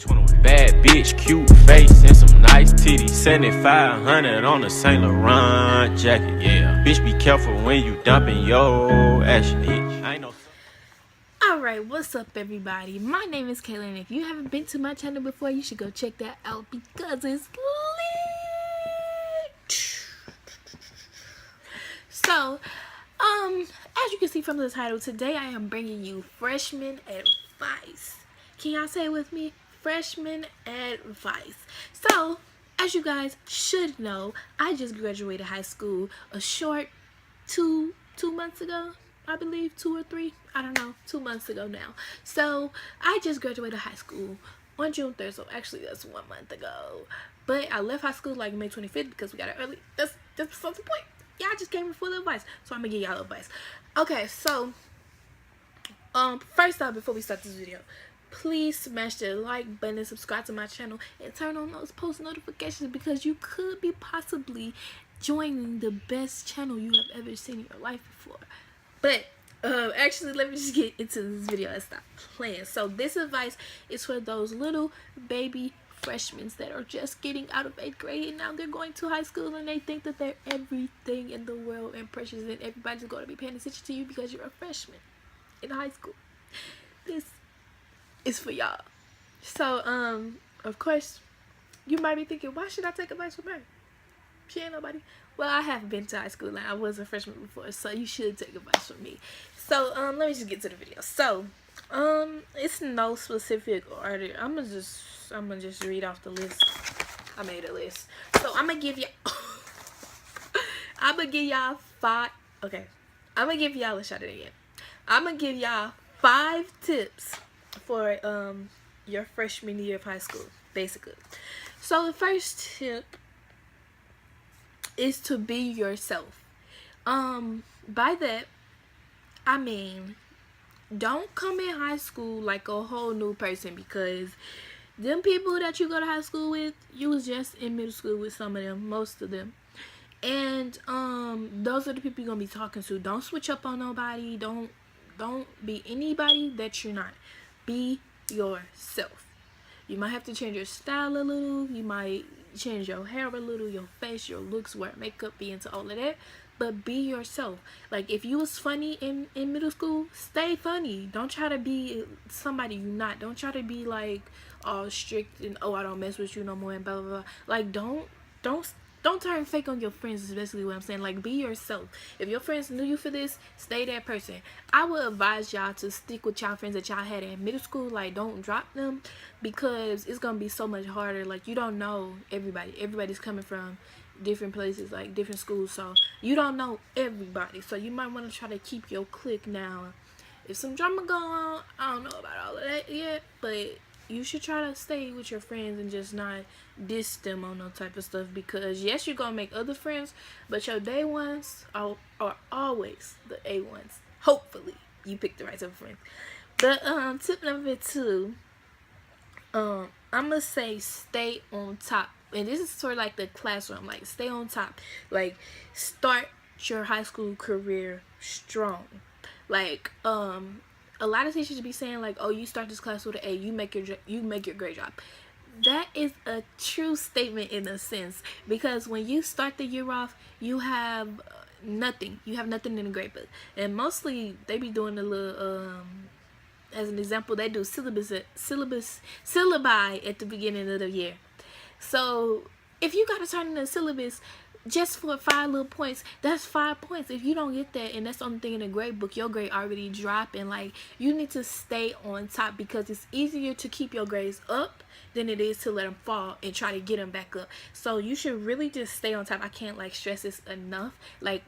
21. Bad bitch, cute face, and some nice titties. 7500 on a Saint Laurent jacket, yeah. Bitch, be careful when you dumping your action hit. I ain't no. Alright, what's up everybody? My name is Kayla, and if you haven't been to my channel before, you should go check that out because it's lit. So, as you can see from the title, today I am bringing you freshman advice. Can y'all say it with me? Freshman advice. So, as you guys should know, I just graduated high school a short two months ago. I believe 2 or 3, I don't know, 2 months ago now. So I just graduated high school on June 3rd, so actually that's 1 month ago. But I left high school like May 25th because we got it early. That's besides the point. Y'all just came for the advice, so I'm gonna give y'all advice. Okay, so first off, before we start this video, please smash the like button, subscribe to my channel, and turn on those post notifications because you could be possibly joining the best channel you have ever seen in your life before. But actually, let me just get into this video and stop playing. So this advice is for those little baby freshmen that are just getting out of 8th grade and now they're going to high school and they think that they're everything in the world and precious and everybody's going to be paying attention to you because you're a freshman in high school. This is for y'all. So of course you might be thinking, why should I take advice from her? She ain't nobody. Well, I have been to high school and I was a freshman before, so you should take advice from me. So let me just get to the video. So it's no specific order. I'm gonna just read off the list. I made a list. So I'm gonna give y'all okay. I'm gonna give y'all a shot at it again. I'm gonna give y'all 5 tips for your freshman year of high school, basically. So the first tip is to be yourself. By that I mean, don't come in high school like a whole new person, because them people that you go to high school with, you was just in middle school with some of them, most of them, and those are the people you're gonna be talking to. Don't switch up on nobody. Don't be anybody that you're not. Be yourself. You might have to change your style a little, you might change your hair a little, your face, your looks, wear makeup, be into all of that, but be yourself. Like, if you was funny in middle school, stay funny. Don't try to be somebody you're not. Don't try to be like all strict and, oh, I don't mess with you no more and blah blah blah. Like, don't turn fake on your friends is basically what I'm saying. Like, be yourself. If your friends knew you for this, stay that person. I would advise y'all to stick with y'all friends that y'all had in middle school. Like, don't drop them, because it's gonna be so much harder. Like, you don't know everybody. Everybody's coming from different places, like different schools, so you don't know everybody. So you might want to try to keep your clique. Now, if some drama go on, I don't know about all of that yet, but you should try to stay with your friends and just not diss them on no type of stuff, because yes, you're gonna make other friends, but your day ones are always the A ones. Hopefully you pick the right type of friends. But tip number 2, I'm gonna say stay on top. And this is sort of like the classroom. Like, stay on top. Like, start your high school career strong. Like, a lot of teachers be saying like, oh, you start this class with an A, you make your grade drop. That is a true statement in a sense, because when you start the year off, you have nothing. You have nothing in the grade book, and mostly they be doing a little as an example, they do syllabi at the beginning of the year. So if you gotta turn in a syllabus just for 5 little points, that's 5 points. If you don't get that and that's the only thing in the grade book, your grade already dropped. And like, you need to stay on top, because it's easier to keep your grades up than it is to let them fall and try to get them back up. So you should really just stay on top. I can't like stress this enough. Like,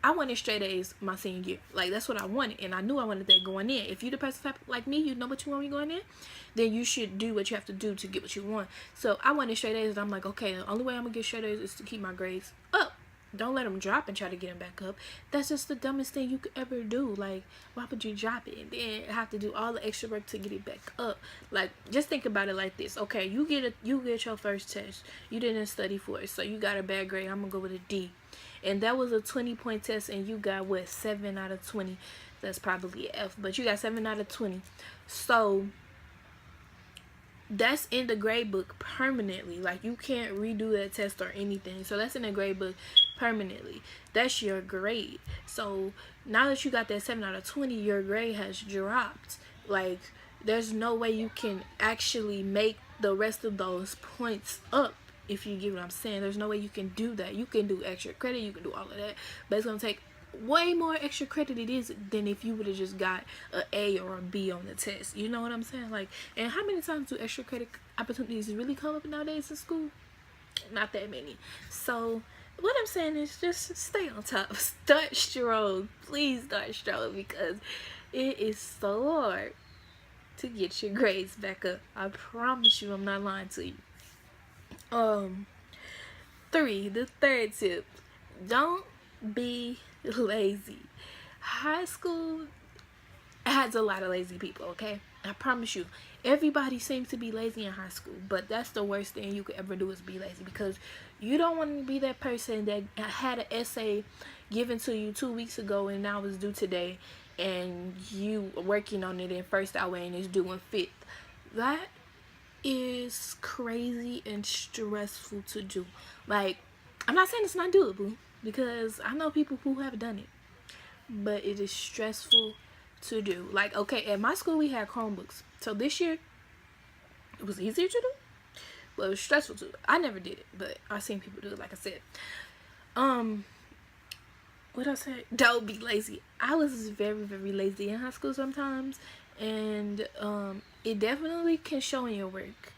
I wanted straight A's my senior year. Like, that's what I wanted, and I knew I wanted that going in. If you the person like me, you know what you want me going in, then you should do what you have to do to get what you want. So I wanted straight A's, and I'm like, okay, the only way I'm gonna get straight A's is to keep my grades up. Don't let them drop and try to get them back up. That's just the dumbest thing you could ever do. Like, why would you drop it and then have to do all the extra work to get it back up? Like, just think about it like this. Okay, you get your first test. You didn't study for it, so you got a bad grade. I'm gonna go with a D. And that was a 20-point test, and you got what, 7 out of 20. That's probably an F, but you got 7 out of 20. So that's in the grade book permanently. Like, you can't redo that test or anything. So that's in the grade book permanently. That's your grade. So now that you got that 7 out of 20, your grade has dropped. Like, there's no way you can actually make the rest of those points up, if you get what I'm saying. There's no way you can do that. You can do extra credit, you can do all of that, but it's gonna take way more extra credit it is than if you would have just got an A or a B on the test. You know what I'm saying? Like, and how many times do extra credit opportunities really come up nowadays in school? Not that many. So what I'm saying is, just stay on top. Start strong. Please start strong, because it is so hard to get your grades back up. I promise you, I'm not lying to you. 3, the third tip, don't be lazy. High school has a lot of lazy people, okay? I promise you, everybody seems to be lazy in high school, but that's the worst thing you could ever do, is be lazy, because you don't want to be that person that had an essay given to you 2 weeks ago and now it's due today, and you working on it in first hour and it's due in 5th. That is crazy and stressful to do. Like, I'm not saying it's not doable, because I know people who have done it, but it is stressful to do. Like, okay, at my school we had Chromebooks, so this year it was easier to do, but it was stressful to do. I never did it, but I seen people do it. Like I said, what I said, don't be lazy. I was very, very lazy in high school sometimes, and it definitely can show in your work.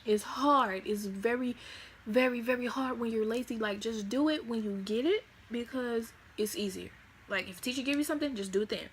It's hard. It's very, very, very hard when you're lazy. Like, just do it when you get it, because it's easier. Like, if a teacher give you something, just do it then.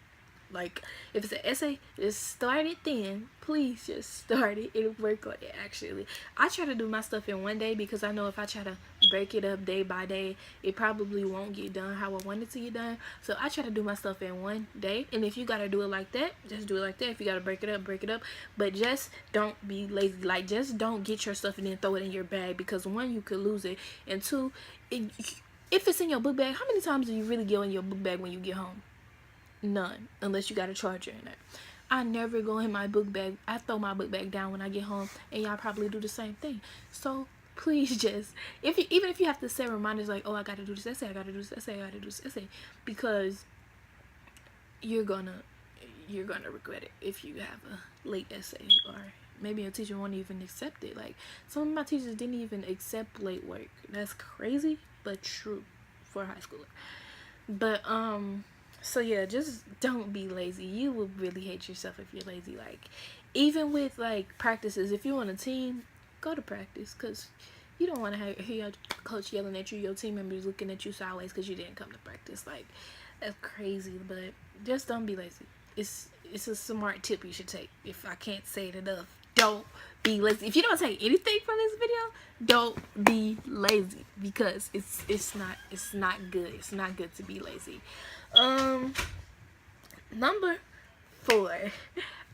Like, if it's an essay, just start it then. Please just start it and work on it. Actually, I try to do my stuff in one day, because I know if I try to break it up day by day, it probably won't get done how I want it to get done. So I try to do my stuff in one day, and if you gotta do it like that, just do it like that. If you gotta break it up, break it up, but just don't be lazy. Like, just don't get your stuff and then throw it in your bag, because 1, you could lose it, and 2, if it's in your book bag, how many times do you really go in your book bag when you get home? None, unless you got a charger in there. I never go in my book bag. I throw my book bag down when I get home, and y'all probably do the same thing. So please, just, even if you have to set reminders like, oh, I gotta do this essay, I gotta do this essay, I gotta do this essay, because you're gonna regret it if you have a late essay, or maybe a teacher won't even accept it. Like, some of my teachers didn't even accept late work. That's crazy, but true for a high schooler. But so yeah, just don't be lazy. You will really hate yourself if you're lazy. Like, even with like practices, if you're on a team, go to practice, because you don't want to hear your coach yelling at you, your team members looking at you sideways because you didn't come to practice. Like, that's crazy. But just don't be lazy. It's a smart tip you should take. If I can't say it enough, don't be lazy. If you don't take anything from this video, don't be lazy, because it's not good. It's not good to be lazy. Number 4,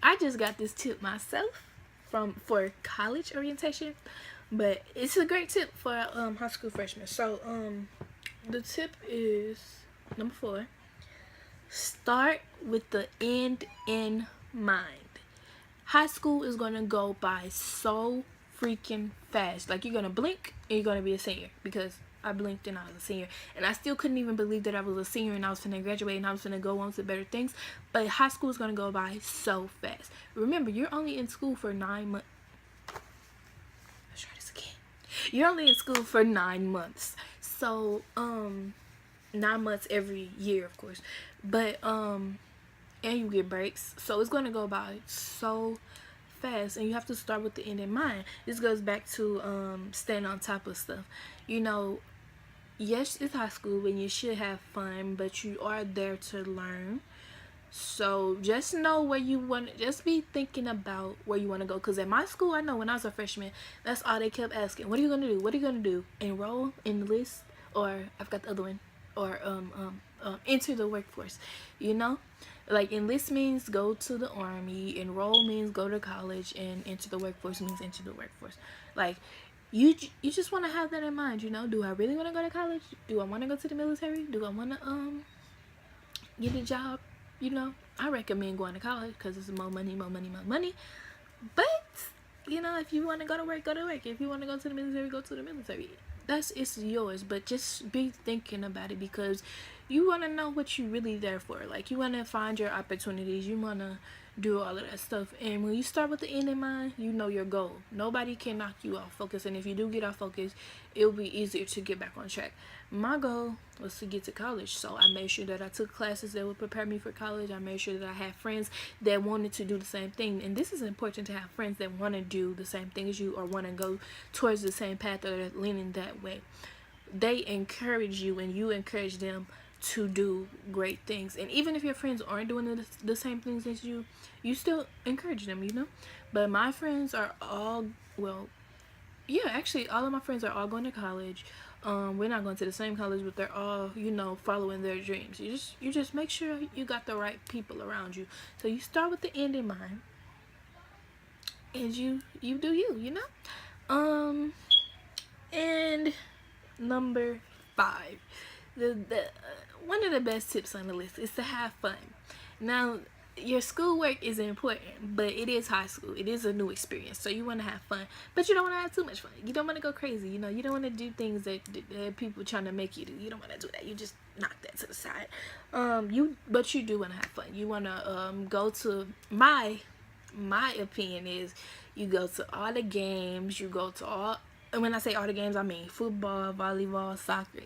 I just got this tip myself for college orientation, but it's a great tip for high school freshmen. So the tip is number 4: start with the end in mind. High school is gonna go by so freaking fast. Like, you're gonna blink and you're gonna be a senior, because I blinked and I was a senior, and I still couldn't even believe that I was a senior and I was finna graduate and I was finna go on to better things. But high school is gonna go by so fast. Remember, you're only in school for 9 months. Let's try this again. You're only in school for 9 months. So 9 months every year, of course. But and you get breaks, so it's gonna go by so fast, and you have to start with the end in mind. This goes back to staying on top of stuff. You know, yes, it's high school and you should have fun, but you are there to learn. So just know where you want. Just be thinking about where you want to go. Because at my school, I know when I was a freshman, that's all they kept asking. What are you gonna do? What are you gonna do? Enroll, enlist, or I've got the other one, or enter the workforce. You know, like, enlist means go to the army, enroll means go to college, and enter the workforce means enter the workforce. Like, you just want to have that in mind. You know, do I really want to go to college? Do I want to go to the military? Do I want to get a job? You know, I recommend going to college because it's more money, more money, more money. But You know, if you want to go to work, go to work. If you want to go to the military, go to the military. It's yours, but just be thinking about it, because you want to know what you're really there for. Like, you want to find your opportunities. You want to do all of that stuff. And when you start with the end in mind, you know your goal. Nobody can knock you off focus. And if you do get off focus, it'll be easier to get back on track. My goal was to get to college, so I made sure that I took classes that would prepare me for college. I made sure that I had friends that wanted to do the same thing. And this is important, to have friends that want to do the same thing as you, or want to go towards the same path, or they're leaning that way. They encourage you, and you encourage them to do great things. And even if your friends aren't doing the same things as you, you still encourage them, you know. But my friends are all, well, yeah, actually all of my friends are all going to college. We're not going to the same college, but they're all, you know, following their dreams. You just make sure you got the right people around you. So you start with the end in mind, and you do you know. And number 5, the one of the best tips on the list is to have fun. Now, your schoolwork is important, but it is high school. It is a new experience, so you want to have fun, but you don't want to have too much fun. You don't want to go crazy, you know. You don't want to do things that people trying to make you do. You don't want to do that. You just knock that to the side. But you do want to have fun. You want to go to, my opinion is, you go to all the games. You go to all. And when I say all the games, I mean football, volleyball, soccer.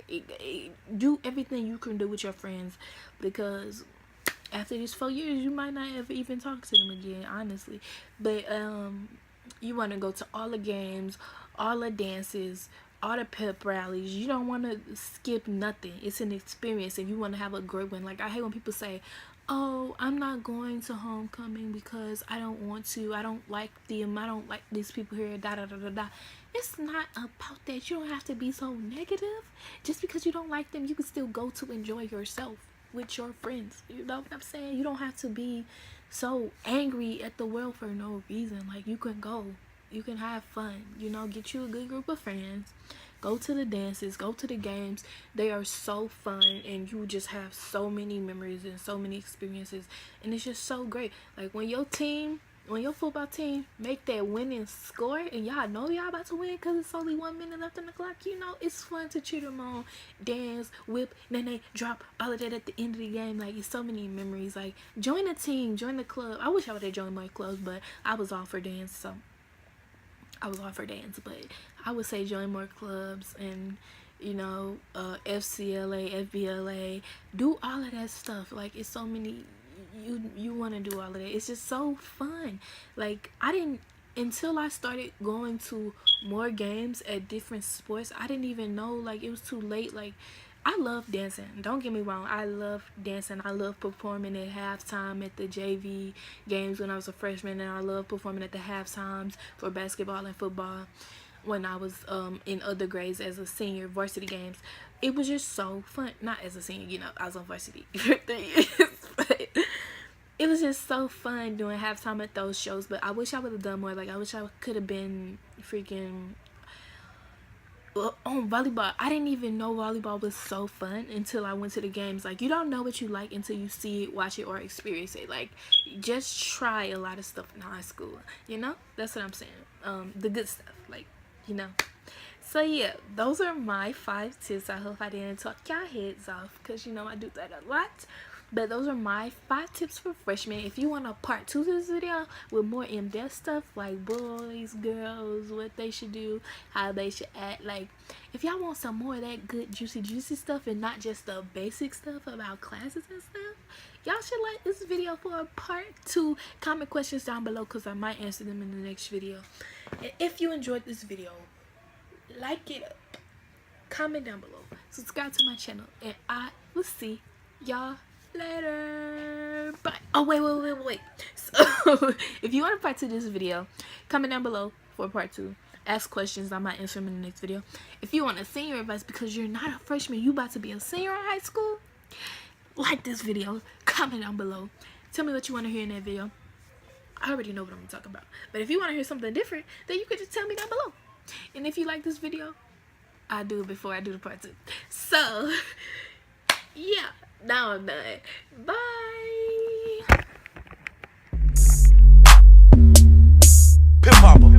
Do everything you can do with your friends, because after these 4 years, you might not ever even talk to them again, honestly. But you want to go to all the games, all the dances, all the pep rallies. You don't want to skip nothing. It's an experience, and you want to have a great one. Like, I hate when people say, oh, I'm not going to homecoming because I don't want to. I don't like them. I don't like these people here. Da da da da da. It's not about that. You don't have to be so negative. Just because you don't like them, you can still go to enjoy yourself with your friends. You know what I'm saying? You don't have to be so angry at the world for no reason. Like, you can go. You can have fun. You know, get you a good group of friends. Go to the dances, go to the games. They are so fun, and you just have so many memories and so many experiences, and it's just so great. Like, when your football team make that winning score, and y'all know y'all about to win because it's only 1 minute left on the clock, you know, it's fun to cheer them on, dance, whip, then they drop all of that at the end of the game. Like, it's so many memories. Like, join a team, join the club. I wish I would have joined my clubs, but I was all for dance, so but I would say join more clubs, and, you know, FCLA, FBLA, do all of that stuff. Like, it's so many, you want to do all of that. It's just so fun. Like, until I started going to more games at different sports, I didn't even know, like, it was too late. Like, I love dancing. Don't get me wrong. I love dancing. I love performing at halftime at the JV games when I was a freshman, and I love performing at the halftimes for basketball and football when I was in other grades as a senior, varsity games. It was just so fun. Not as a senior, you know, I was on varsity for 3 years, but it was just so fun doing halftime at those shows. But I wish I would have done more. Like, I wish I could have been freaking on volleyball. I didn't even know volleyball was so fun until I went to the games. Like, you don't know what you like until you see it, watch it, or experience it. Like, just try a lot of stuff in high school, you know. That's what I'm saying. The good stuff, like, you know. So yeah, those are my 5 tips. I hope I didn't talk y'all heads off, because, you know, I do that a lot. But those are my 5 tips for freshmen. If you want a part 2 to this video with more in-depth stuff, like boys, girls, what they should do, how they should act, like, if y'all want some more of that good juicy stuff, and not just the basic stuff about classes and stuff, y'all should like this video for a part 2. Comment questions down below, because I might answer them in the next video. And if you enjoyed this video, like it up, comment down below, subscribe to my channel, and I will see y'all later. Bye. Oh, wait. So, if you want a part 2 of this video, comment down below for part 2. Ask questions. I might answer them in the next video. If you want a senior advice because you're not a freshman, you about to be a senior in high school, like this video. Comment down below. Tell me what you want to hear in that video. I already know what I'm going to talk about. But if you want to hear something different, then you could just tell me down below. And if you like this video, I'll do it before I do the part 2. So, yeah. Now I'm done. Bye. Pimp Hopper.